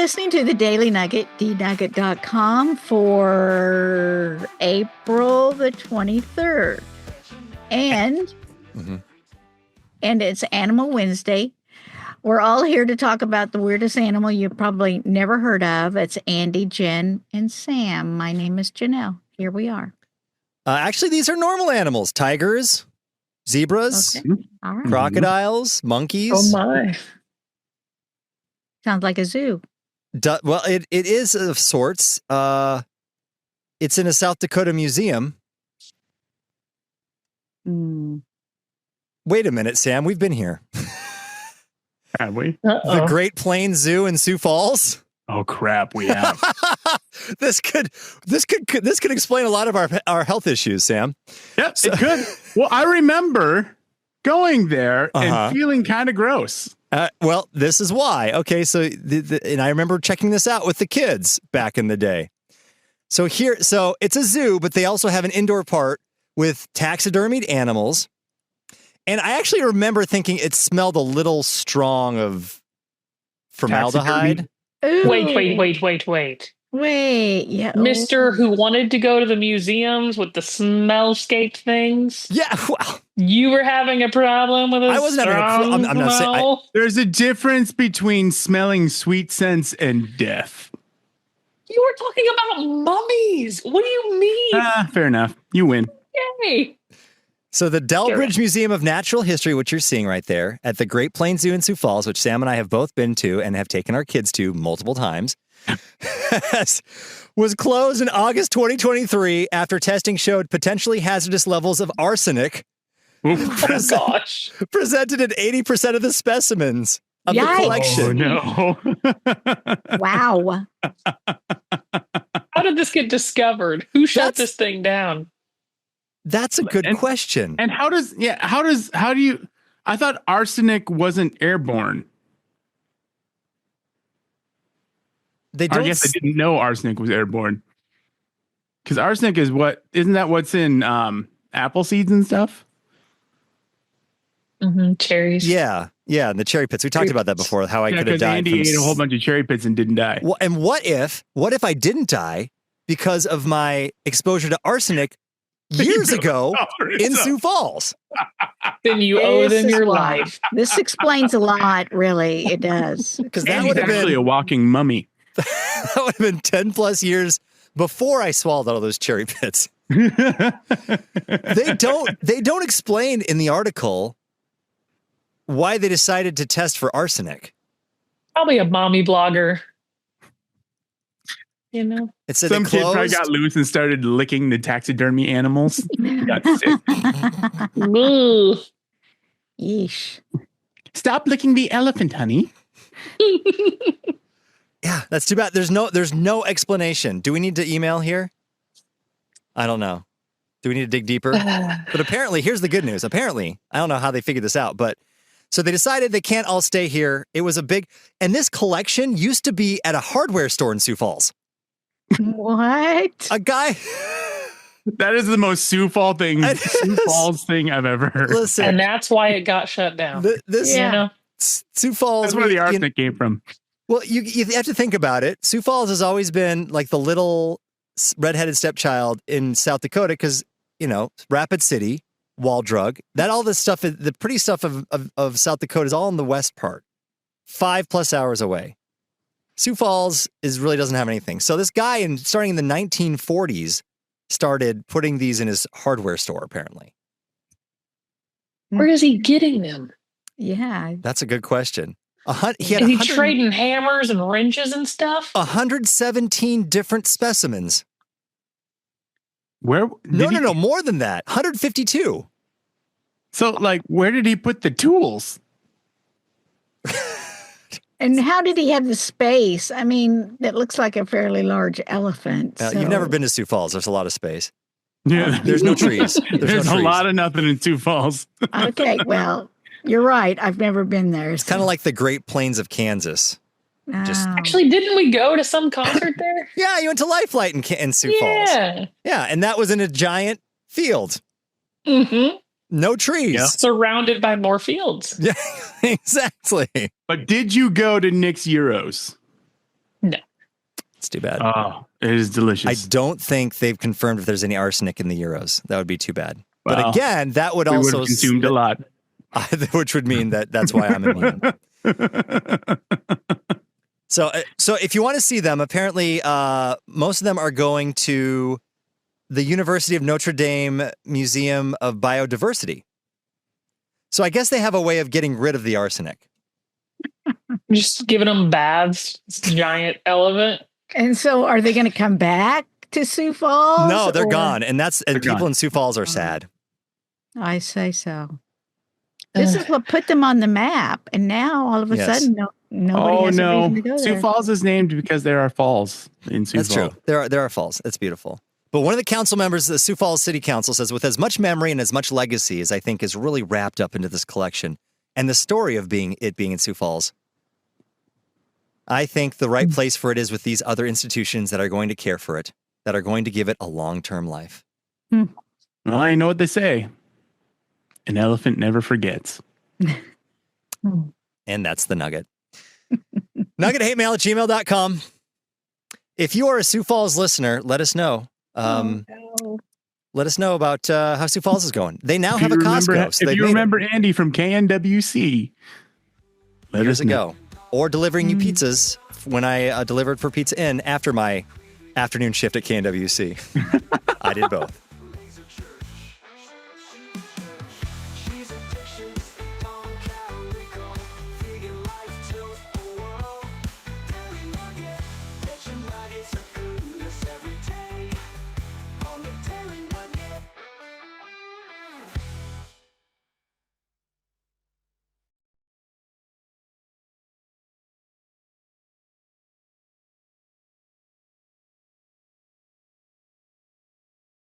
listening to the Daily Nugget, dnugget.com, for April the 23rd. And it's Animal Wednesday. We're all here to talk about the weirdest animal you've probably never heard of. It's Andy, Jenn, and Sam. My name is Janelle. Here we are. Actually, these are normal animals. Tigers, zebras, All right. crocodiles, monkeys. Oh, my. Sounds like a zoo. Well, it is of sorts. It's in a South Dakota museum. Wait a minute, Sam. We've been here. Have we? The Great Plains Zoo in Sioux Falls. Oh crap, we have. This could explain a lot of our health issues, Sam. Yep, it could. Well, I remember going there and feeling kind of gross. Well, this is why. Okay, so and I remember checking this out with the kids back in the day. So it's a zoo, but they also have an indoor part with taxidermied animals. And I actually remember thinking it smelled a little strong of formaldehyde. Wait. Wait, yeah. Mister who wanted to go to the museums with the smellscape things? Yeah, well. You were having a problem with it? I wasn't having I'm not saying. There's a difference between smelling sweet scents and death. You were talking about mummies. What do you mean? Fair enough. You win. Yay. So the Delbridge Museum of Natural History, which you're seeing right there, at the Great Plains Zoo in Sioux Falls, which Sam and I have both been to and have taken our kids to multiple times, was closed in August 2023 after testing showed potentially hazardous levels of arsenic. Gosh. Presented in 80% of the specimens of the collection. Oh, no. Wow. How did this get discovered? Who shut this thing down? That's a good question. And how do you, I thought arsenic wasn't airborne. I guess I didn't know arsenic was airborne. Because arsenic isn't that what's in apple seeds and stuff? Cherries. Yeah, and the cherry pits. We talked about that before, how I could have died. Andy ate a whole bunch of cherry pits and didn't die. Well, and what if I didn't die because of my exposure to arsenic years ago in Sioux Falls? Then you owe them your life. This explains a lot, really. It does. Because that would have been actually a walking mummy. That would have been 10 plus years before I swallowed all those cherry pits. They don't explain in the article why they decided to test for arsenic. Probably a mommy blogger. You know, Some kid probably got loose and started licking the taxidermy animals. Got sick. Yeesh. Stop licking the elephant, honey. Yeah, that's too bad. There's no explanation. Do we need to email here? I don't know. Do we need to dig deeper? But apparently, here's the good news. Apparently, I don't know how they figured this out, but so they decided they can't all stay here. It was and this collection used to be at a hardware store in Sioux Falls. What? A guy. That is the most Sioux Falls thing I've ever heard. Listen, and that's why it got shut down. Sioux Falls. That's where the arsenic came from. Well, you have to think about it. Sioux Falls has always been like the little redheaded stepchild in South Dakota because, Rapid City, Wall Drug, all this stuff, the pretty stuff of South Dakota is all in the west part, 5+ hours away. Sioux Falls really doesn't have anything. So this guy, starting in the 1940s, started putting these in his hardware store, apparently. Where is he getting them? Yeah. That's a good question. Is he trading hammers and wrenches and stuff? 117 different specimens. Where? No, more than that. 152. So, where did he put the tools? And how did he have the space? I mean, it looks like a fairly large elephant. You've never been to Sioux Falls. There's a lot of space. Yeah. There's no trees. There's a lot of nothing in Sioux Falls. Okay, well, you're right. I've never been there. It's kind of like the Great Plains of Kansas. Actually, didn't we go to some concert there? Yeah, you went to Life Flight in Sioux Falls. Yeah, and that was in a giant field. Mm-hmm. No trees. Yeah. Surrounded by more fields. Yeah, exactly. But did you go to Nick's Euros? It's too bad. Oh, it is delicious. I don't think they've confirmed if there's any arsenic in the gyros. That would be too bad. Well, but again, that would we also would have consumed a lot. Which would mean that's why I'm immune. So if you want to see them, apparently most of them are going to the University of Notre Dame Museum of Biodiversity. So I guess they have a way of getting rid of the arsenic. Just giving them baths. It's a giant elephant. And so are they going to come back to Sioux Falls? No, they're gone. And people gone. in Sioux Falls are sad. I say so. This is what put them on the map. And now all of a sudden, nobody has a reason to go there. Sioux Falls is named because there are falls in Sioux Falls. That's true. There are falls. It's beautiful. But one of the council members of the Sioux Falls City Council says, with as much memory and as much legacy as I think is really wrapped up into this collection and the story of being in Sioux Falls, I think the right place for it is with these other institutions that are going to care for it, that are going to give it a long-term life. Well, I know what they say. An elephant never forgets. And that's the Nugget. NuggetHateMail@gmail.com. If you are a Sioux Falls listener, let us know. Let us know about how Sioux Falls is going. They now have a Costco. So if you remember Andy from KNWC, years ago, or delivering you pizzas when I delivered for Pizza Inn after my afternoon shift at KNWC. I did both.